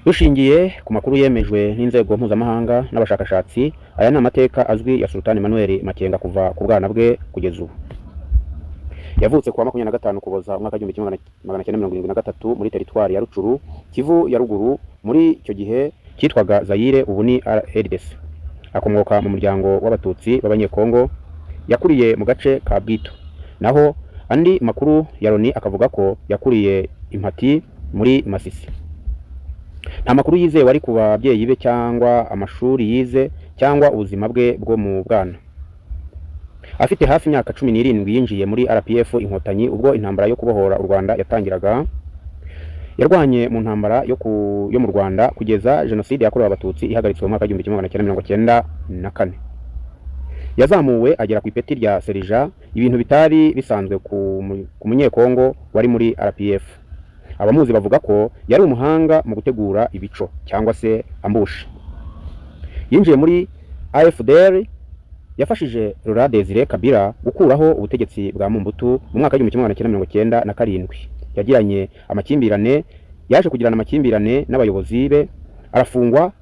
Dushingiye ku makuru yemejwe n'inzego mpuzamahanga n'abashakashatsi, aya ni amateka azwi ya Sultan Emmanuel Makenga kuva ku bwana bwe kugeza ubu. Yavutse kuwa 25 Ukuboza umwaka w'1973 muri teritwari ya Rucuru, Kivu ya ruguru, muri icyo gihe cyitwaga Zaire, ubu ni RDC. Akomoka mu muryango w'abatutsi b'abanyekongo, yakuriye mu gace ka Bwito. Naho andi makuru ya Loni akavuga ko yakuriye Impati muri Masisi. Nta makuru yizewe ari ku babyeyi be cyangwa amashuri yize cyangwa ubuzima bwe bwo mu bwana. Afite hafi imyaka 17 yinjiye muri RPF Inkotanyi ubwo intambara yo kubohora u Rwanda yatangiraga. Yarwanye mu ntambara yo mu Rwanda kugeza jenoside yakorewe abatutsi ihagaritswe mu mwaka w'1994. Yazamuwe agera ku ipeti rya Serija, ibintu bitari bisanzwe ku munyekongo wari muri RPF. Abamuzi bavuga ko yari umuhanga mu gutegura ibico cyangwa se ambush. Yinjiye muri AFDR, yafashije Laurent Désiré Kabila gukuraho ubutegetsi bwa Mobutu mu mwaka w'1997. Yaje kugirana amakimbirane n'abayobozi be, arafungwa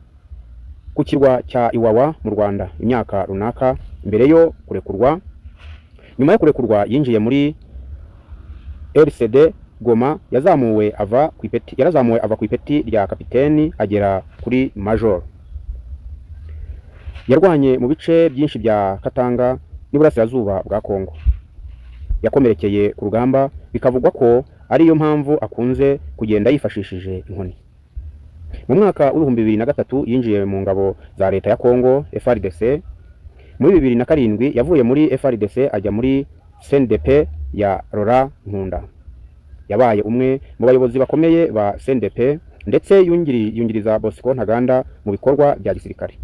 ku kirwa cya Iwawa mu Rwanda imyaka runaka mbere yo kurekurwa. Nyuma yo kurekurwa yinjiye muri RCD Goma, yarazamuwe ava ku ipeti rya kapiteni agera kuri major. Yarwanye mu bice byinshi bya Katanga n'Iburasirazuba bwa Kongo. Yakomerekeye ku rugamba, bikavugwa ko ariyo mpamvu akunze kugenda yifashishije inkoni. Mu mwaka w'2003 yinjiye mu ngabo za leta ya Kongo FARDC. Muri 2007 yavuye muri FARDC ajya muri CNDP ya Laurent Nkunda. Yabaye umwe mu bayobozi bakomeye ba CNDP ndetse yungiriza Bosco Ntaganda mu bikorwa bya gisirikare.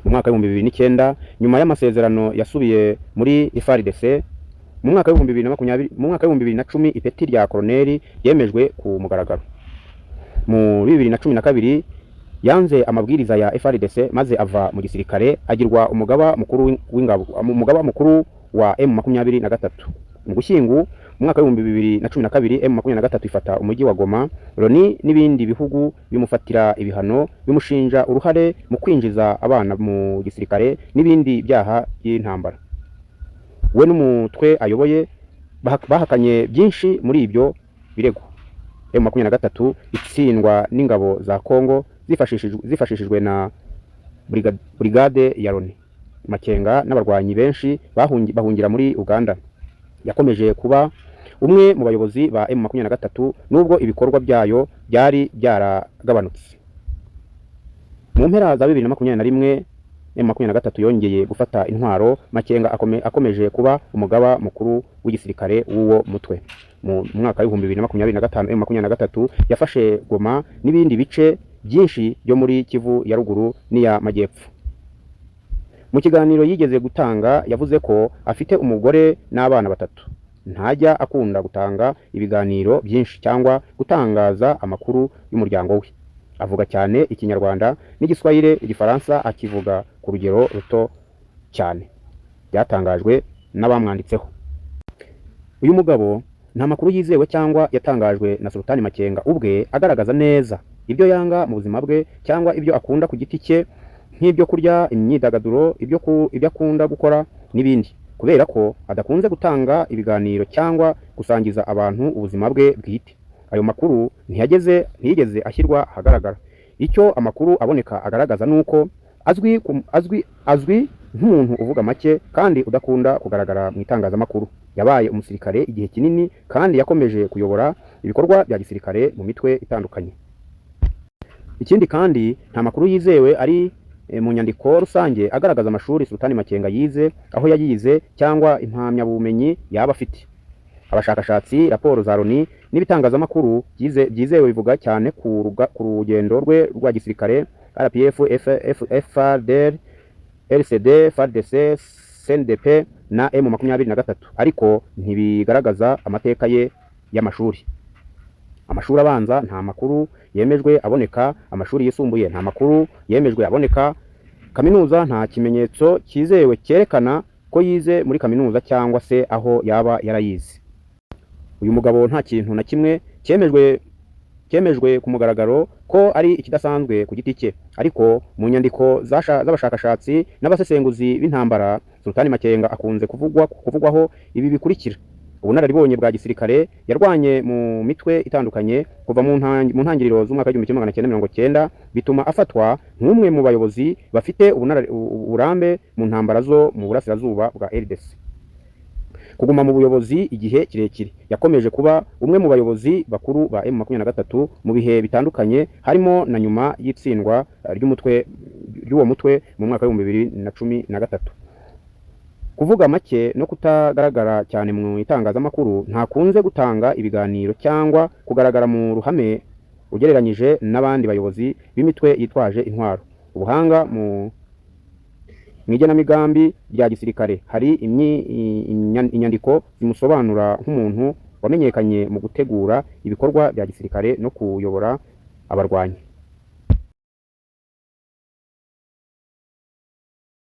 Mu mwaka w'2009 nyuma y'amasezerano yasubiye muri FARDC. Mu mwaka w'2010 ipeti rya koloneli yemejwe ku mugaragaro. Mu 2012 yanze amabwiriza ya FARDC maze ava mu gisirikare agirwa umugaba mukuru wa M23. Mu Gushyingo mu mwaka w'2012 M23 ifata umujyi wa Goma. Loni n'ibindi bihugu bimufatira ibihano bimushinja uruhare mu kwinjiza abana mu gisirikare n'ibindi byaha by'intambara. We n'umutwe ayoboye bahakanye byinshi muri ibyo birego. M23 itsindwa n'ingabo za Kongo zifashishijwe na brigade ya Loni. Makenga n'abarwanyi benshi bahungira muri Uganda. Yakomeje kuba umwe mu bayobozi ba M23 nubwo ibikorwa byayo byari byaragabanutse. Mu mpera za 2021 M23 yongeye gufata intwaro. Makenga akomeje kuba umugaba mukuru w'igisirikare w'uwo mutwe. Mu mwaka w'2025 M23 yafashe Goma n'ibindi bice byinshi byo muri Kivu ya ruguru n'iya Majyepfo. Mu kiganiro yigeze gutanga yavuze ko afite umugore n'abana 3. Ntajya akunda gutanga ibiganiro byinshi cyangwa gutangaza amakuru y'umuryango we. Avuga cyane Ikinyarwanda n'Igiswahili, Igifaransa akivuga ku rugero ruto cyane. Byatangajwe n'abamwanditseho. Uyu mugabo nta makuru yizewe cyangwa yatangajwe na Sultan Makenga ubwe agaragaza neza ibyo yanga mu buzima bwe cyangwa ibyo akunda ku giti cye, nk'ibyo kurya, imyidagaduro, ibyo akunda gukora n'ibindi, kubera ko adakunze gutanga ibiganiro cyangwa gusangiza abantu ubuzima bwe bwite. Ayo makuru ntiyigeze ashyirwa ahagaragara. Icyo amakuru aboneka agaragaza nuko azwi nk'umuntu uvuga make kandi udakunda kugaragara mu itangazamakuru. Yabaye umusirikare igihe kinini kandi yakomeje kuyobora ibikorwa bya gisirikare mu mitwe itandukanye. Ikindi kandi nta makuru yizewe ari mu nyandiko rusange agaragaza amashuri Sultan Makenga yize, aho yayize cyangwa impamyabumenyi yaba afite. Abashakashatsi, raporo za Loni n'ibitangazamakuru byizewe bivuga cyane ku rugendo rwe rwa gisirikare RPF, FARDC, RCD, FARDC, CNDP na M23, ariko ntibigaragaza amateka ye y'amashuri. Amashuri abanza nta makuru yemejwe aboneka, amashuri yisumbuye nta makuru yemejwe aboneka, kaminuza nta kimenyetso cyizewe cyerekana ko yize muri kaminuza cyangwa se aho yaba yarayize. Uyu mugabo nta kintu na kimwe cyemejwe cyemejwe ku mugaragaro ko ari ikidasanzwe ku giti cye, ariko mu nyandiko z'abashakashatsi n'abasesenguzi b'intambara Sultani Makenga akunze kuvugwaho ibi bikurikira: ubunararibonye bwa gisirikare, yarwanye mu mitwe itandukanye kuva mu ntangiriro z'umwaka w'1990 bituma afatwa nk'umwe mu bayobozi bafite uburambe mu ntambara zo mu burasirazuba bwa RDC. Kuguma mu buyobozi igihe kirekire, yakomeje kuba umwe mu bayobozi bakuru ba M23 mu bihe bitandukanye, harimo na nyuma y'itsindwa ry'uwo mutwe mu mwaka wa 2013. Kuvuga make no kutagaragara cyane mu itangazamakuru, ntakunze gutanga ibiganiro cyangwa kugaragara mu ruhame ugereranyije n'abandi bayobozi b'imitwe yitwaje intwaro. Ubuhanga mu igenamigambi rya gisirikare, hari inyandiko zimusobanura nk'umuntu wamenyekanye mu gutegura ibikorwa bya gisirikare no kuyobora abarwanyi.